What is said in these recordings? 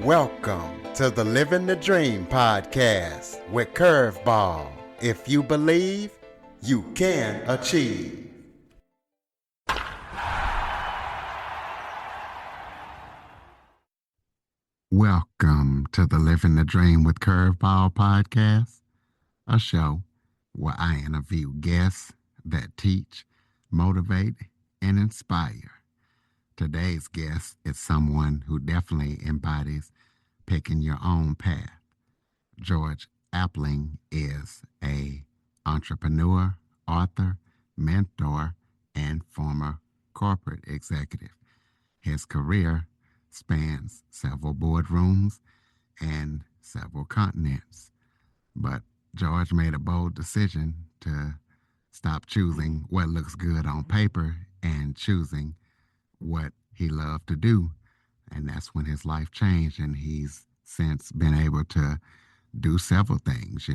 Welcome to the Living the Dream podcast with Curveball. If you believe, you can achieve. Welcome to the Living the Dream with Curveball podcast, a show where I interview guests that teach, motivate, and inspire. Today's guest is someone who definitely embodies picking your own path. George Appling is an entrepreneur, author, mentor, and former corporate executive. His career spans several boardrooms and several continents. But George made a bold decision to stop choosing what looks good on paper and choosing what he loved to do. And that's when his life changed, and he's since been able to do several things,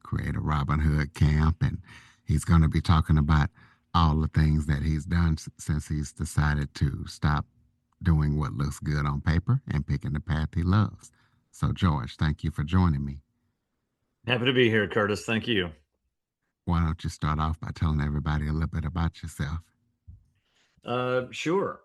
create a Robin Hood camp, and he's going to be talking about all the things that he's done since he's decided to stop doing what looks good on paper and picking the path he loves. So, George, thank you for joining me. Happy to be here, Curtis. Thank you. Why don't you start off by telling everybody a little bit about yourself? Sure.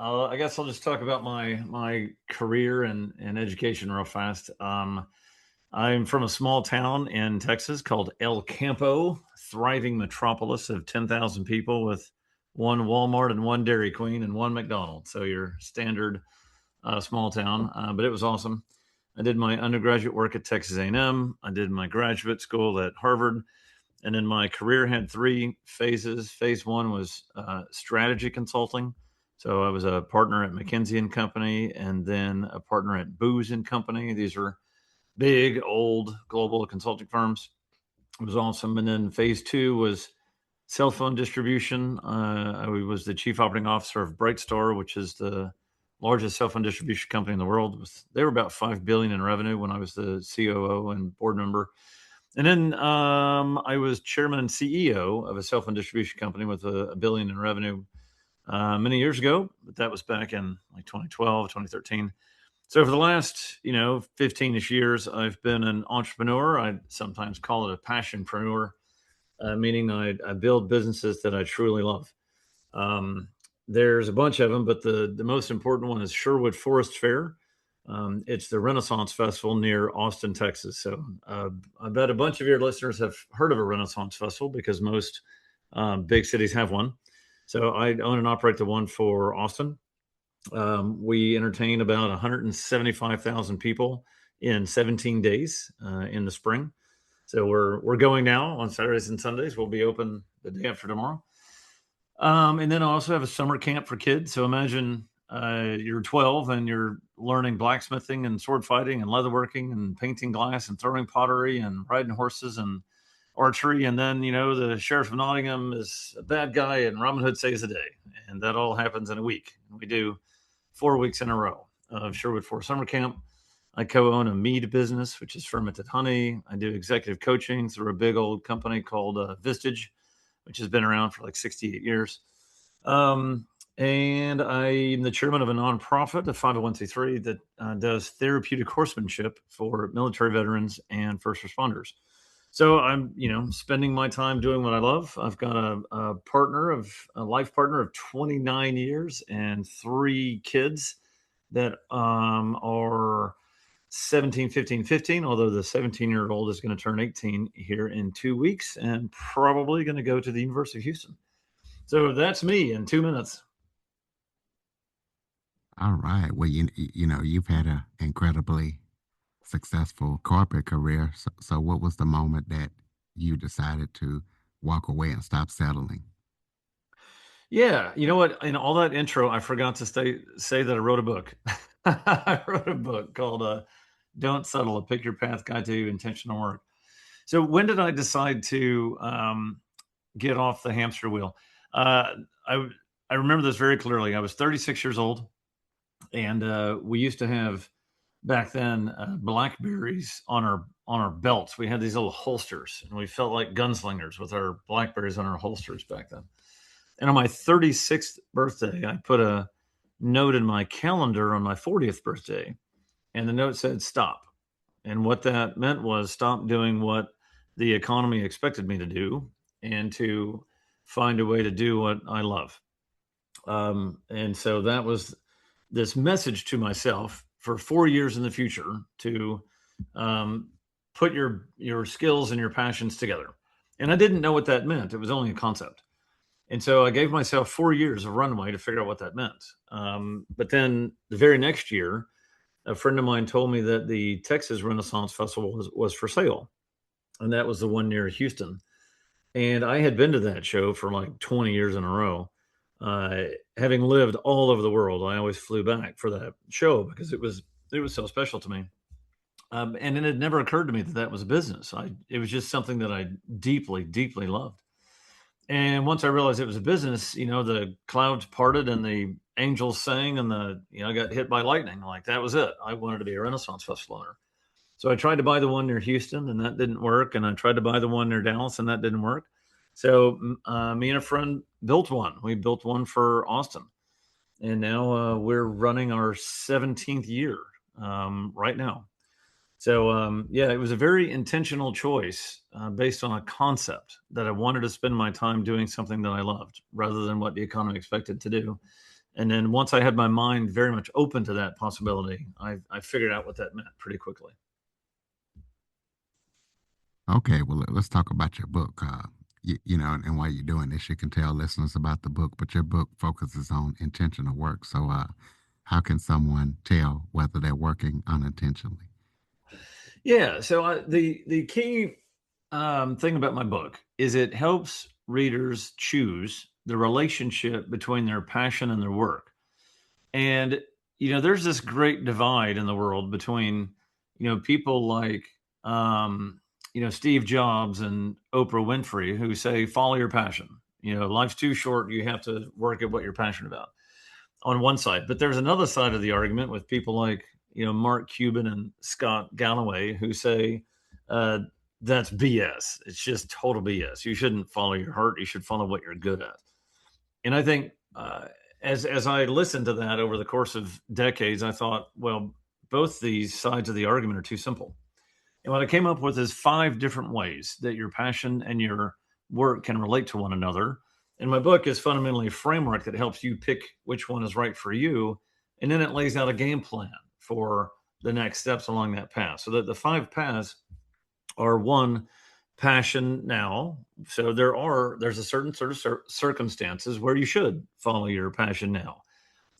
I guess I'll just talk about my career and education real fast. I'm from a small town in Texas called El Campo, thriving metropolis of 10,000 people with one Walmart and one Dairy Queen and one McDonald's. So your standard small town, but it was awesome. I did my undergraduate work at Texas A&M. I did my graduate school at Harvard. And then my career had three phases. Phase one was strategy consulting. So I was a partner at McKinsey and Company, and then a partner at Booz and Company. These are big, old global consulting firms. It was awesome. And then phase two was cell phone distribution. I was the chief operating officer of Brightstar, which is the largest cell phone distribution company in the world. They were about $5 billion in revenue when I was the COO and board member. And then I was chairman and CEO of a cell phone distribution company with $1 billion in revenue many years ago. But that was back in like 2012, 2013. So for the last, 15-ish years, I've been an entrepreneur. I sometimes call it a passionpreneur, meaning I build businesses that I truly love. There's a bunch of them, but the most important one is Sherwood Forest Fair. It's the Renaissance Festival near Austin, Texas. So I bet a bunch of your listeners have heard of a Renaissance Festival because most big cities have one. So I own and operate the one for Austin. We entertain about 175,000 people in 17 days in the spring. So we're going now on Saturdays and Sundays. We'll be open the day after tomorrow. And then I also have a summer camp for kids. So imagine you're 12 and you're learning blacksmithing and sword fighting and leatherworking and painting glass and throwing pottery and riding horses and archery. And then, the sheriff of Nottingham is a bad guy and Robin Hood saves the day. And that all happens in a week. We do 4 weeks in a row of Sherwood Forest Summer Camp. I co-own a mead business, which is fermented honey. I do executive coaching through a big old company called Vistage, which has been around for like 68 years. And I'm the chairman of a nonprofit, a 501c3 that does therapeutic horsemanship for military veterans and first responders. So I'm, spending my time doing what I love. I've got a life partner of 29 years and 3 kids that are 17, 15, 15, although the 17-year-old is going to turn 18 here in 2 weeks and probably going to go to the University of Houston. So that's me in 2 minutes. All right. Well, you've had an incredibly successful corporate career. So what was the moment that you decided to walk away and stop settling? Yeah. You know what? In all that intro, I forgot to say that I wrote a book. I wrote a book called Don't Settle, A Pick Your Path Guide to Intentional Work. So when did I decide to get off the hamster wheel? I remember this very clearly. I was 36 years old, and we used to have back then Blackberries on our belts. We had these little holsters, and we felt like gunslingers with our Blackberries on our holsters back then. And on my 36th birthday, I put a note in my calendar on my 40th birthday And the note said, stop. And what that meant was stop doing what the economy expected me to do and to find a way to do what I love. And so that was this message to myself for 4 years in the future to um, put your skills and your passions together. And I didn't know what that meant. It was only a concept. And so I gave myself 4 years of runway to figure out what that meant. But then the very next year, a friend of mine told me that the Texas Renaissance Festival was for sale. And that was the one near Houston. And I had been to that show for like 20 years in a row. Uh, Having lived all over the world, I always flew back for that show because it was so special to me. And it had never occurred to me that that was a business. It was just something that I deeply, deeply loved. And once I realized it was a business, the clouds parted and the angels sang, and I got hit by lightning. Like that was it. I wanted to be a Renaissance Festival owner. So I tried to buy the one near Houston, and that didn't work. And I tried to buy the one near Dallas, and that didn't work. So me and a friend built one. We built one for Austin, and now we're running our 17th year right now. So yeah, it was a very intentional choice based on a concept that I wanted to spend my time doing something that I loved rather than what the economy expected to do. And then once I had my mind very much open to that possibility, I figured out what that meant pretty quickly. Okay, well, let's talk about your book. And while you're doing this, you can tell listeners about the book, but your book focuses on intentional work. So, how can someone tell whether they're working unintentionally? Yeah. So the key thing about my book is it helps readers choose the relationship between their passion and their work. And there's this great divide in the world between people like Steve Jobs and Oprah Winfrey who say follow your passion. Life's too short. You have to work at what you're passionate about on one side. But there's another side of the argument with people like Mark Cuban and Scott Galloway who say uh, that's BS. It's just total BS. You shouldn't follow your heart. You should follow what you're good at. And I think as I listened to that over the course of decades, I thought, well, both these sides of the argument are too simple. And what I came up with is 5 different ways that your passion and your work can relate to one another. And my book is fundamentally a framework that helps you pick which one is right for you. And then it lays out a game plan for the next steps along that path. So that the 5 paths are: one, passion now. So there's a certain sort of circumstances where you should follow your passion now,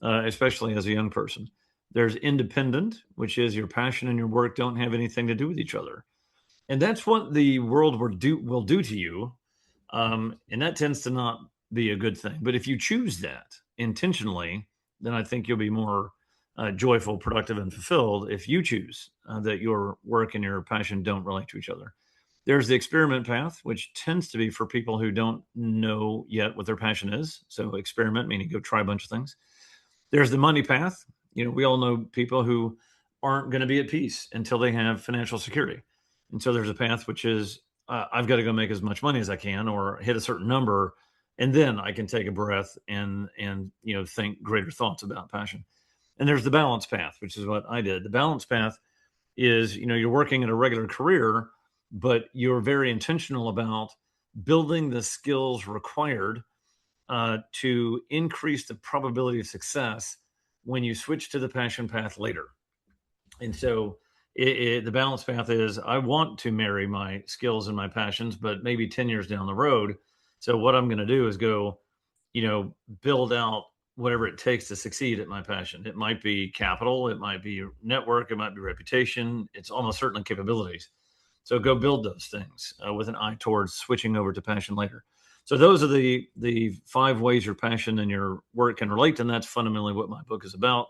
especially as a young person. There's independent, which is your passion and your work don't have anything to do with each other, and that's what the world will do to you, and that tends to not be a good thing. But if you choose that intentionally, then I think you'll be more joyful, productive, and fulfilled if you choose that your work and your passion don't relate to each other. There's the experiment path, which tends to be for people who don't know yet what their passion is. So experiment meaning go try a bunch of things. There's the money path. We all know people who aren't going to be at peace until they have financial security. And so there's a path which is I've got to go make as much money as I can or hit a certain number, and then I can take a breath and think greater thoughts about passion. And there's the balance path, which is what I did. The balance path is you're working in a regular career, but you're very intentional about building the skills required to increase the probability of success when you switch to the passion path later. And so the balance path is I want to marry my skills and my passions, but maybe 10 years down the road. So what I'm going to do is go, build out whatever it takes to succeed at my passion. It might be capital, it might be network, it might be reputation. It's almost certainly capabilities. So go build those things with an eye towards switching over to passion later. So those are the 5 ways your passion and your work can relate, and that's fundamentally what my book is about.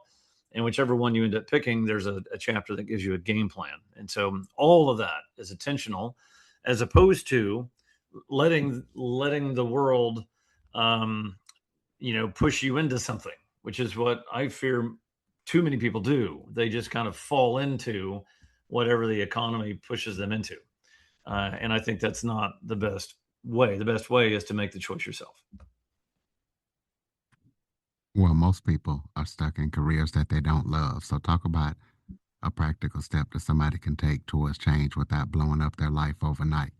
And whichever one you end up picking, there's a chapter that gives you a game plan. And so all of that is intentional, as opposed to letting the world, push you into something, which is what I fear too many people do. They just kind of fall into whatever the economy pushes them into. And I think that's not the best way. The best way is to make the choice yourself. Well, most people are stuck in careers that they don't love. So, talk about a practical step that somebody can take towards change without blowing up their life overnight?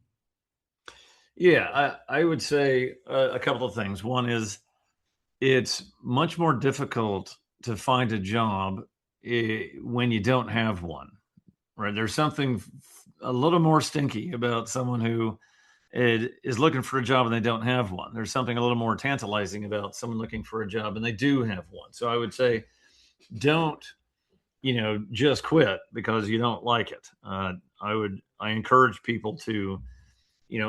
Yeah, I would say a couple of things. One is it's much more difficult to find a job when you don't have one, right? There's something a little more stinky about someone who is looking for a job and they don't have one. There's something a little more tantalizing about someone looking for a job and they do have one. So I would say don't, just quit because you don't like it. I encourage people to,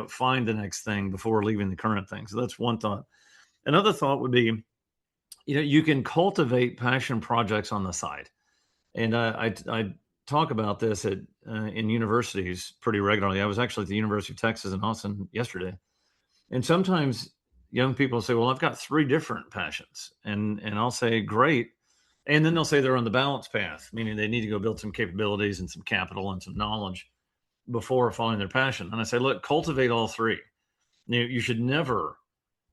find the next thing before leaving the current thing. So that's one thought. Another thought would be, you can cultivate passion projects on the side. And I talk about this in universities pretty regularly. I was actually at the University of Texas in Austin yesterday, and sometimes young people say, "Well, I've got three different passions," and I'll say, "Great," and then they'll say they're on the balance path, meaning they need to go build some capabilities and some capital and some knowledge before following their passion. And I say, "Look, cultivate all three. You should never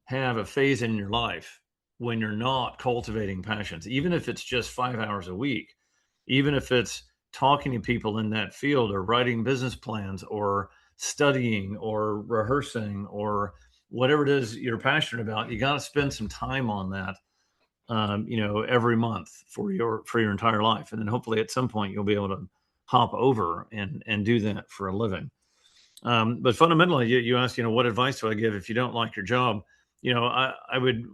have a phase in your life when you're not cultivating passions, even if it's just 5 hours a week, even if it's talking to people in that field or writing business plans or studying or rehearsing or whatever it is you're passionate about. You got to spend some time on that, every month for your entire life, and then hopefully at some point you'll be able to hop over and do that for a living. But fundamentally, you asked, what advice do I give if you don't like your job? I would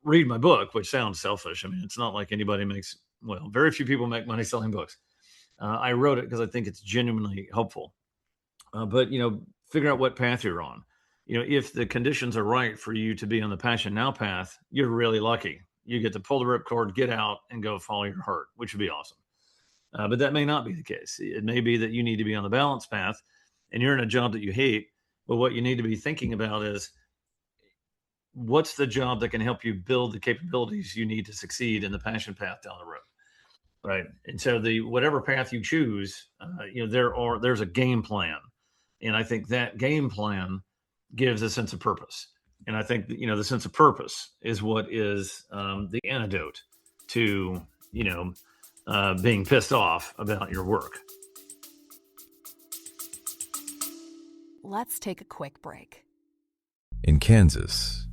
read my book, which sounds selfish. I mean, it's not like anybody very few people make money selling books. I wrote it because I think it's genuinely helpful. But, figure out what path you're on. If the conditions are right for you to be on the passion now path, you're really lucky. You get to pull the ripcord, get out, and go follow your heart, which would be awesome. But that may not be the case. It may be that you need to be on the balance path and you're in a job that you hate. But what you need to be thinking about is, what's the job that can help you build the capabilities you need to succeed in the passion path down the road, right? And so whatever path you choose, there's a game plan, and I think that game plan gives a sense of purpose. And I think the sense of purpose is what is the antidote to being pissed off about your work. Let's take a quick break. In Kansas,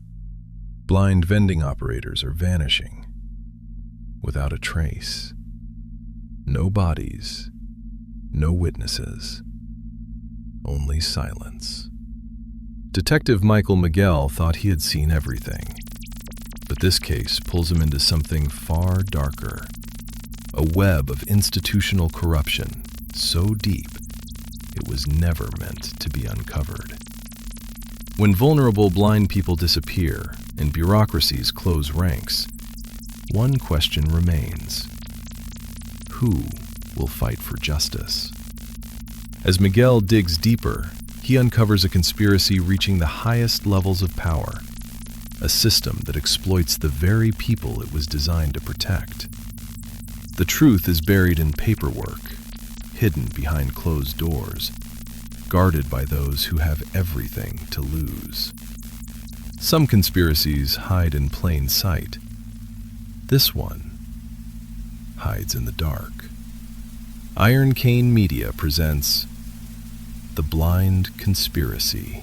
blind vending operators are vanishing without a trace. No bodies, no witnesses, only silence. Detective Michael Miguel thought he had seen everything, but this case pulls him into something far darker, a web of institutional corruption so deep it was never meant to be uncovered. When vulnerable blind people disappear and bureaucracies close ranks, one question remains: who will fight for justice? As Miguel digs deeper, he uncovers a conspiracy reaching the highest levels of power, a system that exploits the very people it was designed to protect. The truth is buried in paperwork, hidden behind closed doors, guarded by those who have everything to lose. Some conspiracies hide in plain sight. This one hides in the dark. Iron Cane Media presents The Blind Conspiracy,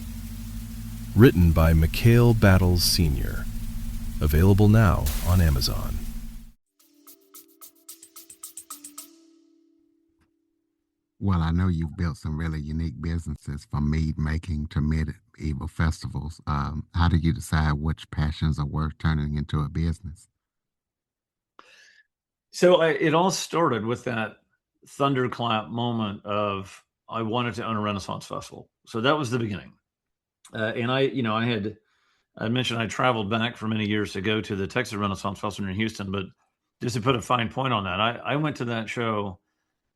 written by Mikhail Battles Sr., available now on Amazon. Well, I know you've built some really unique businesses from mead making to medieval festivals. How do you decide which passions are worth turning into a business? So it all started with that thunderclap moment of, I wanted to own a Renaissance festival. So that was the beginning. And I mentioned I traveled back for many years to go to the Texas Renaissance Festival in Houston, but just to put a fine point on that, I went to that show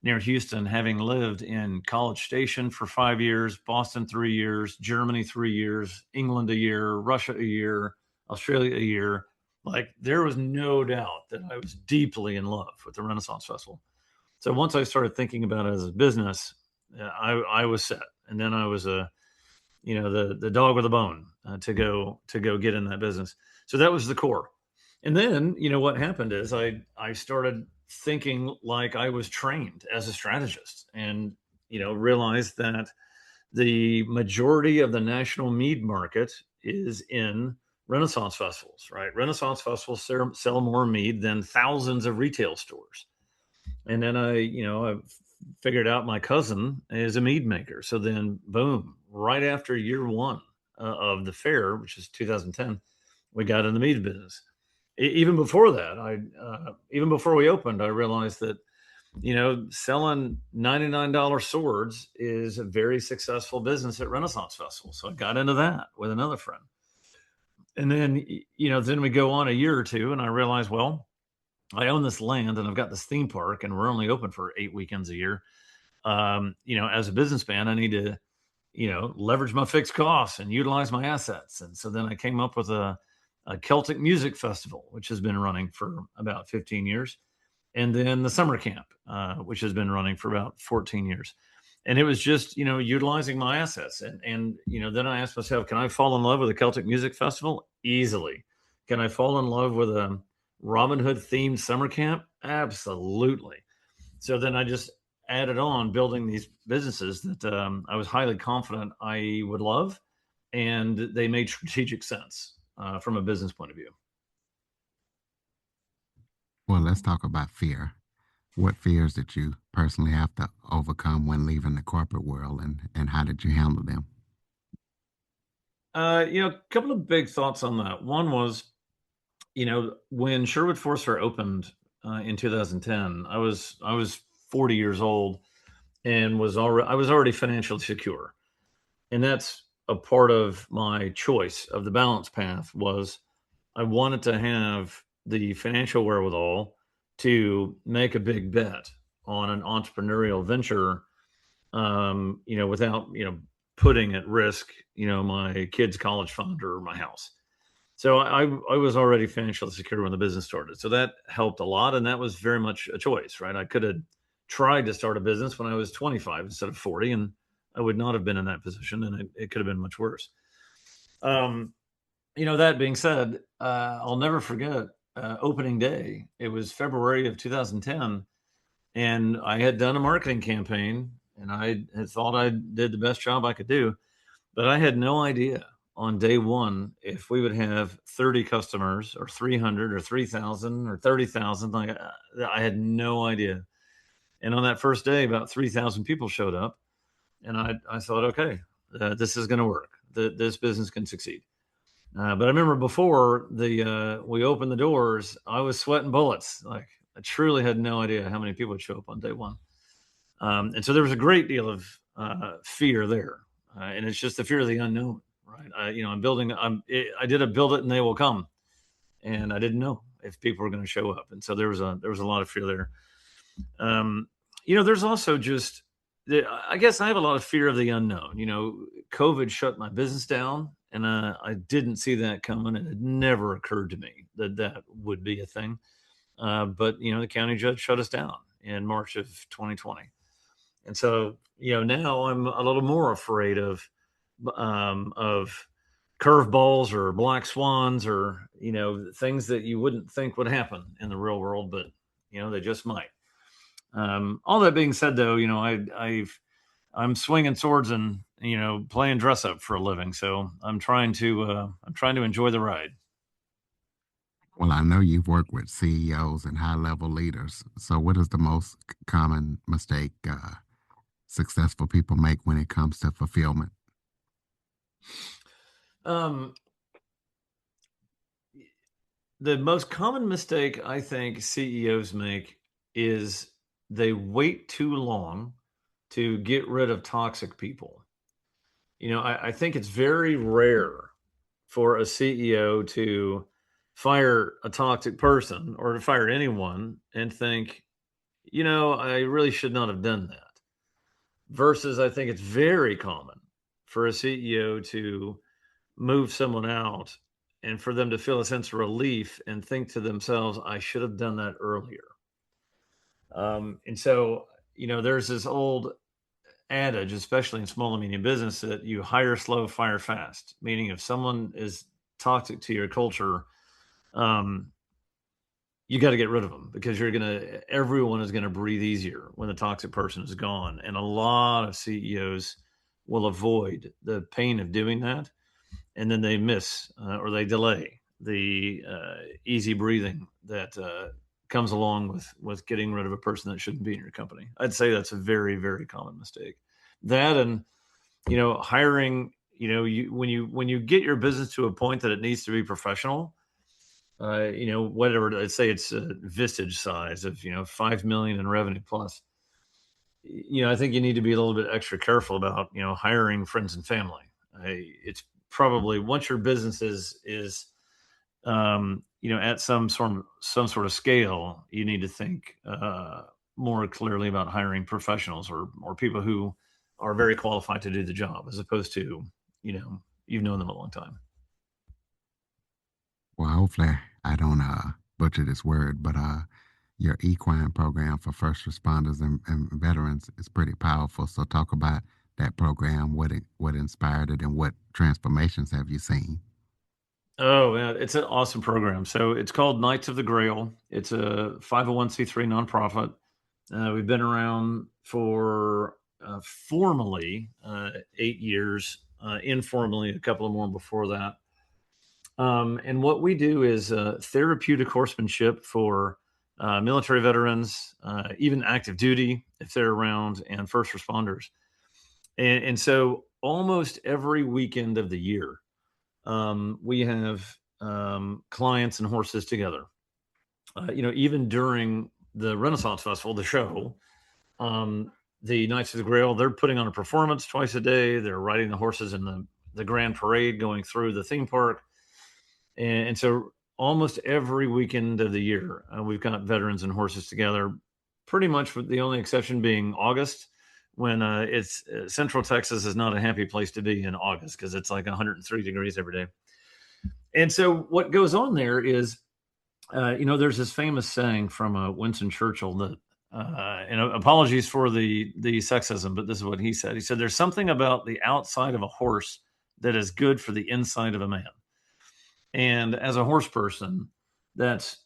near Houston, having lived in College Station for 5 years, Boston 3 years, Germany 3 years, England a year, Russia a year, Australia a year. Like, there was no doubt that I was deeply in love with the Renaissance Festival. So once I started thinking about it as a business, I was set. And then I was the dog with a bone to go get in that business. So that was the core. And then, what happened is I started thinking like I was trained as a strategist, and realized that the majority of the national mead market is in Renaissance festivals, right? Renaissance festivals sell more mead than thousands of retail stores. And then I figured out my cousin is a mead maker. So then, boom, right after year one of the fair, which is 2010, we got in the mead business. Even before that, even before we opened, I realized that selling $99 swords is a very successful business at Renaissance Festival. So I got into that with another friend. And then, then we go on a year or two, and I realized, well, I own this land and I've got this theme park, and we're only open for 8 weekends a year. As a businessman, I need to, leverage my fixed costs and utilize my assets. And so then I came up with a Celtic music festival, which has been running for about 15 years. And then the summer camp, which has been running for about 14 years. And it was just, utilizing my assets. And then I asked myself, can I fall in love with a Celtic music festival? Easily. Can I fall in love with a Robin Hood themed summer camp? Absolutely. So then I just added on building these businesses that I was highly confident I would love. And they made strategic sense from a business point of view. Well, let's talk about fear. What fears did you personally have to overcome when leaving the corporate world, and how did you handle them? A couple of big thoughts on that. One was, when Sherwood Forster opened in 2010, I was 40 years old and I was already financially secure. And that's a part of my choice of the balance path. Was I wanted to have the financial wherewithal to make a big bet on an entrepreneurial venture, without, putting at risk, my kids' college fund or my house. So I was already financially secure when the business started. So that helped a lot. And that was very much a choice, right? I could have tried to start a business when I was 25 instead of 40, and I would not have been in that position, and it could have been much worse. That being said, I'll never forget opening day. It was February of 2010, and I had done a marketing campaign, and I had thought I did the best job I could do, but I had no idea on day one if we would have 30 customers or 300 or 3,000 or 30,000. Like, I had no idea. And on that first day, about 3,000 people showed up, and I thought, okay, this is going to work. This business can succeed. But I remember before we opened the doors, I was sweating bullets. Like, I truly had no idea how many people would show up on day one. And so there was a great deal of fear there. And it's just the fear of the unknown, right? I did a build it and they will come. And I didn't know if people were going to show up. And so there was a lot of fear there. There's also just, I guess I have a lot of fear of the unknown. COVID shut my business down, and I didn't see that coming. And it never occurred to me that would be a thing. But the county judge shut us down in March of 2020. And so, now I'm a little more afraid of curveballs or black swans or, things that you wouldn't think would happen in the real world, but, they just might. All that being said, though, I'm swinging swords and, playing dress up for a living. So I'm trying to enjoy the ride. Well, I know you've worked with CEOs and high-level leaders. So what is the most common mistake successful people make when it comes to fulfillment? The most common mistake I think CEOs make is they wait too long to get rid of toxic people. I think it's very rare for a CEO to fire a toxic person or to fire anyone and think, I really should not have done that. Versus, I think it's very common for a CEO to move someone out and for them to feel a sense of relief and think to themselves, I should have done that earlier. And so, there's this old adage, especially in small and medium business, that you hire slow, fire fast. Meaning, if someone is toxic to your culture, you got to get rid of them because everyone is going to breathe easier when the toxic person is gone. And a lot of CEOs will avoid the pain of doing that. And then they miss or they delay the easy breathing that comes along with getting rid of a person that shouldn't be in your company. I'd say that's a very, very common mistake. That and, hiring, when you get your business to a point that it needs to be professional, whatever, let's say it's a Vistage size of, 5 million in revenue plus, I think you need to be a little bit extra careful about, hiring friends and family. It's probably once your business is at some sort of scale, you need to think more clearly about hiring professionals or people who are very qualified to do the job, as opposed to, you've known them a long time. Well, hopefully I don't butcher this word, but your equine program for first responders and veterans is pretty powerful. So talk about that program, what inspired it, and what transformations have you seen? Oh, yeah, it's an awesome program. So it's called Knights of the Grail. It's a 501c3 nonprofit. We've been around for formally 8 years, informally a couple of more before that. And what we do is therapeutic horsemanship for military veterans, even active duty if they're around, and first responders. And so almost every weekend of the year, we have clients and horses together. Even during the Renaissance Festival, the show, the Knights of the Grail, they're putting on a performance twice a day. They're riding the horses in the grand parade going through the theme park. And so almost every weekend of the year, we've got veterans and horses together, pretty much with the only exception being August, when it's Central Texas is not a happy place to be in August because it's like 103 degrees every day. And so what goes on there is, there's this famous saying from Winston Churchill that, apologies for the sexism, but this is what he said. He said, there's something about the outside of a horse that is good for the inside of a man. And as a horse person, that's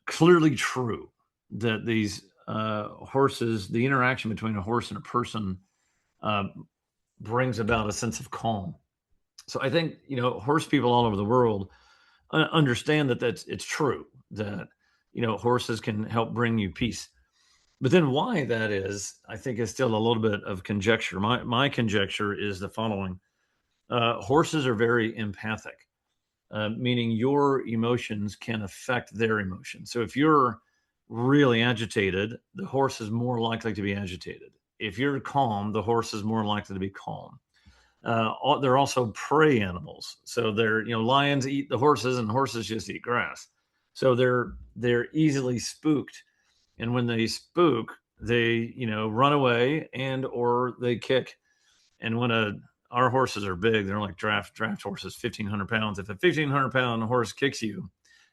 clearly true, that these horses, the interaction between a horse and a person brings about a sense of calm. So I think, horse people all over the world understand that it's true, that, horses can help bring you peace. But then why that is, I think, is still a little bit of conjecture. My conjecture is the following. Horses are very empathic. Meaning your emotions can affect their emotions. So if you're really agitated, the horse is more likely to be agitated. If you're calm, the horse is more likely to be calm. They're also prey animals. So lions eat the horses and horses just eat grass. So they're easily spooked. And when they spook, they, run away or they kick. And when our horses are big. They're like draft horses, 1,500 pounds. If a 1,500-pound horse kicks you,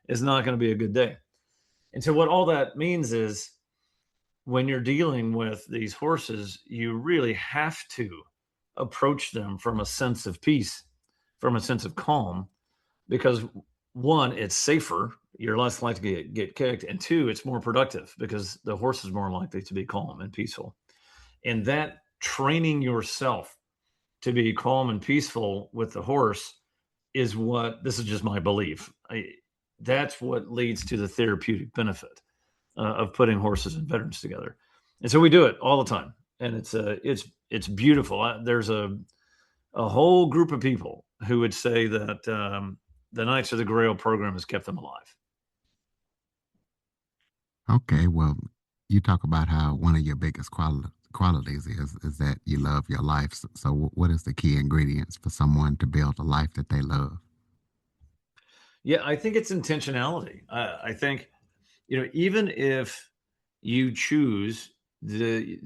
it's not going to be a good day. And so what all that means is when you're dealing with these horses, you really have to approach them from a sense of peace, from a sense of calm, because one, it's safer. You're less likely to get kicked. And two, it's more productive because the horse is more likely to be calm and peaceful. And that training yourself to be calm and peaceful with the horse this is just my belief. That's what leads to the therapeutic benefit of putting horses and veterans together. And so we do it all the time. And it's beautiful. There's a whole group of people who would say that the Knights of the Grail program has kept them alive. Okay, well, you talk about how one of your biggest qualities is that you love your life. So what is the key ingredients for someone to build a life that they love? Yeah, I think it's intentionality. I think, even if you choose the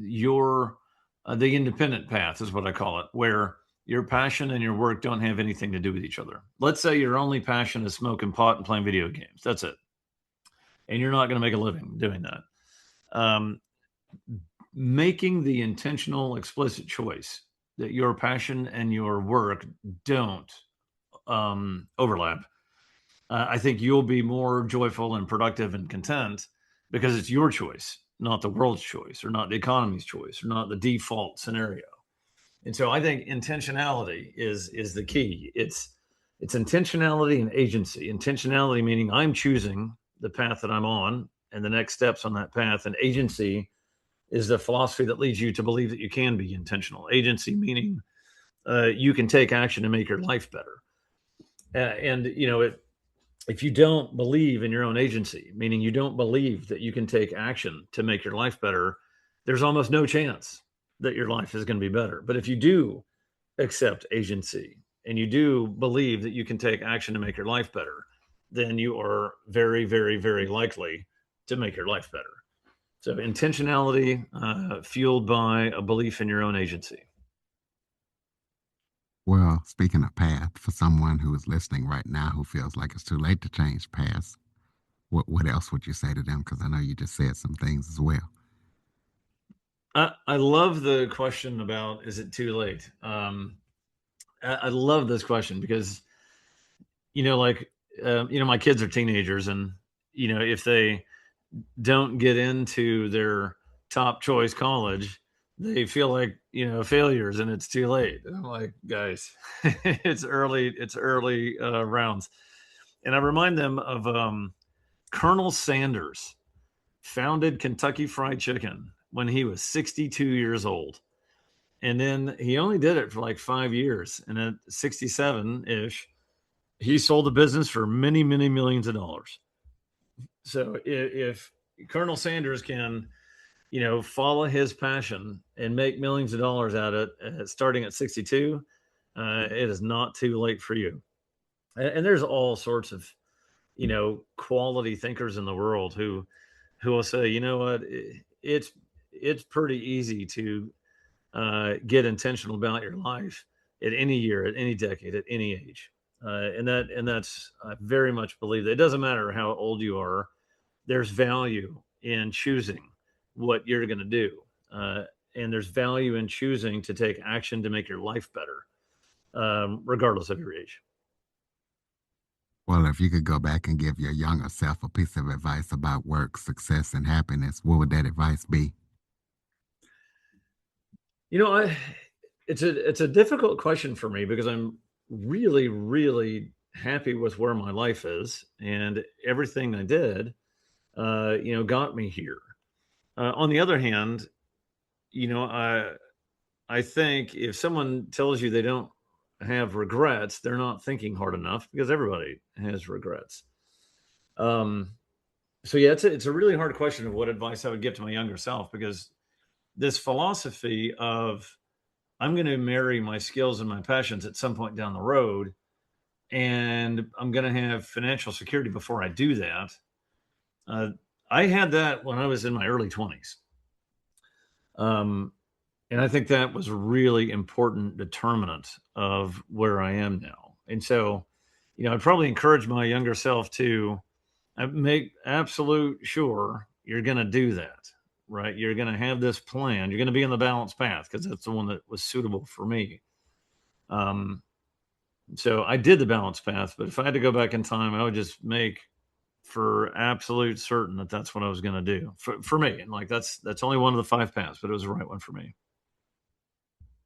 independent path is what I call it, where your passion and your work don't have anything to do with each other. Let's say your only passion is smoking pot and playing video games. That's it. And you're not going to make a living doing that. Making the intentional, explicit choice that your passion and your work don't overlap I think you'll be more joyful and productive and content because it's your choice, not the world's choice, or not the economy's choice, or not the default scenario. And so I think intentionality is the key. It's intentionality and agency. Intentionality meaning I'm choosing the path that I'm on and the next steps on that path. And agency is the philosophy that leads you to believe that you can be intentional. Agency meaning you can take action to make your life better. And if you don't believe in your own agency, meaning you don't believe that you can take action to make your life better, there's almost no chance that your life is going to be better. But if you do accept agency and you do believe that you can take action to make your life better, then you are very, very, very likely to make your life better. So intentionality fueled by a belief in your own agency. Well, speaking of path, for someone who is listening right now who feels like it's too late to change paths, what else would you say to them? Because I know you just said some things as well. I love the question about, is it too late? I love this question because, my kids are teenagers, and, if they don't get into their top choice college, they feel like, failures, and it's too late. And I'm like, guys, it's early rounds. And I remind them of Colonel Sanders founded Kentucky Fried Chicken when he was 62 years old. And then he only did it for like 5 years. And at 67 ish, he sold the business for many, many millions of dollars. So if Colonel Sanders can, follow his passion and make millions of dollars at it starting at 62, it is not too late for you. And there's all sorts of, quality thinkers in the world who will say, you know what, it's pretty easy to get intentional about your life at any year, at any decade, at any age. And that's I very much believe that it doesn't matter how old you are. There's value in choosing what you're going to do, and there's value in choosing to take action to make your life better, regardless of your age. Well, if you could go back and give your younger self a piece of advice about work, success, and happiness, what would that advice be? It's a difficult question for me because I'm really, really happy with where my life is, and everything I did, got me here. On the other hand, I think if someone tells you they don't have regrets, they're not thinking hard enough because everybody has regrets. So yeah, it's a really hard question of what advice I would give to my younger self, because this philosophy of I'm going to marry my skills and my passions at some point down the road, and I'm going to have financial security before I do that. I had that when I was in my early 20s. And I think that was a really important determinant of where I am now. And so, I'd probably encourage my younger self to make absolute sure you're going to do that, right? You're going to have this plan. You're going to be in the balanced path, because that's the one that was suitable for me. So I did the balanced path, but if I had to go back in time, I would just make for absolute certain that that's what I was going to do for me. And like, that's only one of the 5 paths, but it was the right one for me.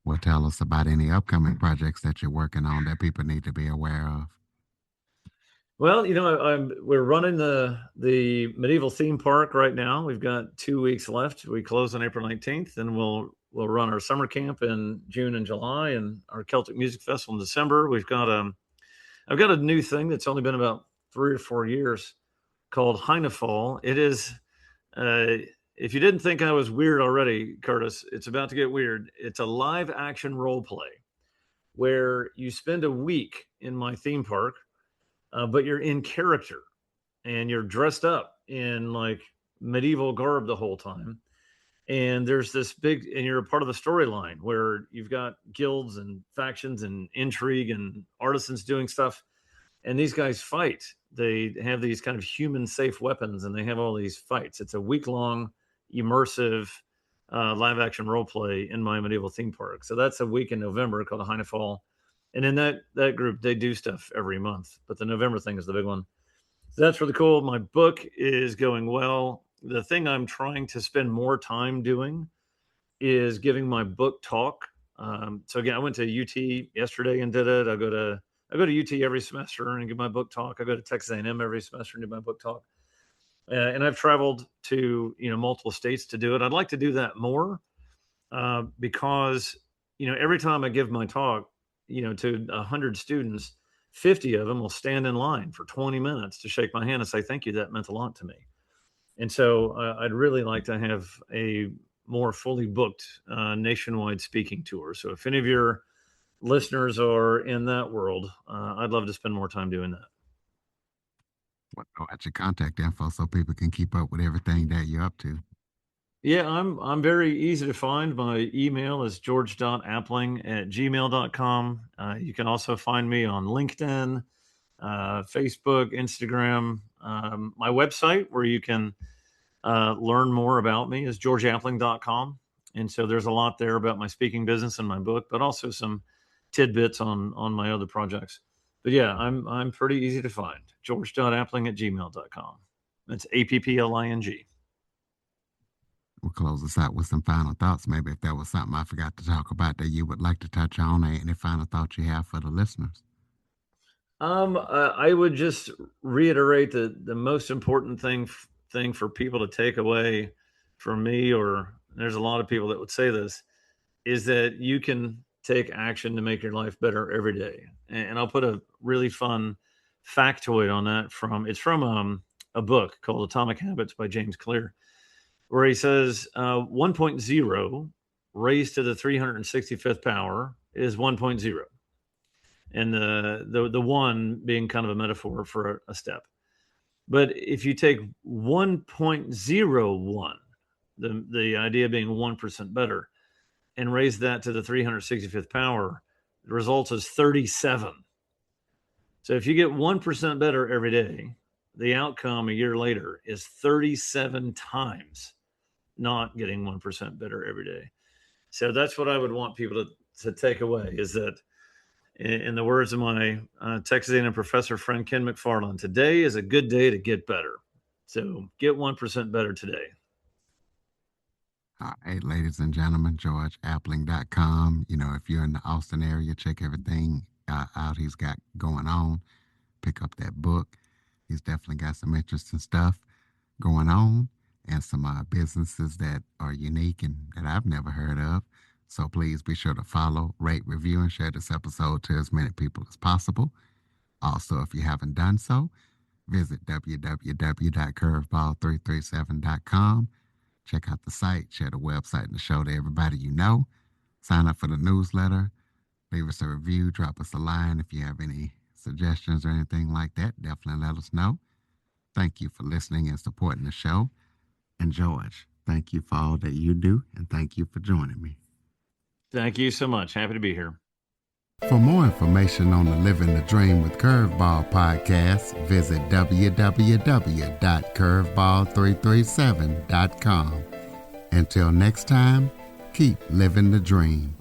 Well, tell us about any upcoming projects that you're working on that people need to be aware of. Well, we're running the medieval theme park right now. We've got 2 weeks left. We close on April 19th, and we'll run our summer camp in June and July, and our Celtic Music Festival in December. I've got a new thing that's only been about 3 or 4 years called Heinefall. It is, if you didn't think I was weird already, Curtis, it's about to get weird. It's a live action role play where you spend a week in my theme park, but you're in character and you're dressed up in like medieval garb the whole time. And there's this and you're a part of the storyline where you've got guilds and factions and intrigue and artisans doing stuff. And these guys fight. They have these kind of human safe weapons, and they have all these fights. It's a week-long, immersive live-action role play in my medieval theme park. So that's a week in November called Heinefall. And in that group, they do stuff every month. But the November thing is the big one. That's really cool. My book is going well. The thing I'm trying to spend more time doing is giving my book talk. So again, I went to UT yesterday and did it. I go to UT every semester and give my book talk. I go to Texas A&M every semester and do my book talk. And I've traveled to multiple states to do it. I'd like to do that more because every time I give my talk, to 100 students, 50 of them will stand in line for 20 minutes to shake my hand and say thank you. That meant a lot to me. And so I'd really like to have a more fully booked nationwide speaking tour. So if any of your listeners are in that world, I'd love to spend more time doing that. What's your contact info so people can keep up with everything that you're up to? Yeah, I'm very easy to find. My email is george.appling@gmail.com. You can also find me on LinkedIn, Facebook, Instagram. My website, where you can learn more about me, is georgeappling.com. And so there's a lot there about my speaking business and my book, but also some tidbits on my other projects. But yeah, I'm pretty easy to find. george.appling@gmail.com. That's APPLING. We'll close this out with some final thoughts. Maybe if there was something I forgot to talk about that you would like to touch on, or any final thoughts you have for the listeners. I would just reiterate that the most important thing for people to take away from me, or there's a lot of people that would say this, is that you can take action to make your life better every day. And I'll put a really fun factoid on that from a book called Atomic Habits by James Clear, where he says 1.0 raised to the 365th power is 1.0. And the one being kind of a metaphor for a step. But if you take 1.01, the idea being 1% better, and raise that to the 365th power, the result is 37. So if you get 1% better every day, the outcome a year later is 37 times not getting 1% better every day. So that's what I would want people to take away, is that, in the words of my Texas A&M professor friend Ken McFarland, today is a good day to get better. So get 1% better today. All right, ladies and gentlemen, georgeappling.com. If you're in the Austin area, check everything out he's got going on. Pick up that book. He's definitely got some interesting stuff going on, and some businesses that are unique and that I've never heard of. So please be sure to follow, rate, review, and share this episode to as many people as possible. Also, if you haven't done so, visit www.curveball337.com. Check out the site, share the website and the show to everybody you know. Sign up for the newsletter, leave us a review, drop us a line. If you have any suggestions or anything like that, definitely let us know. Thank you for listening and supporting the show. And George, thank you for all that you do, and thank you for joining me. Thank you so much. Happy to be here. For more information on the Living the Dream with Curveball podcast, visit www.curveball337.com. Until next time, keep living the dream.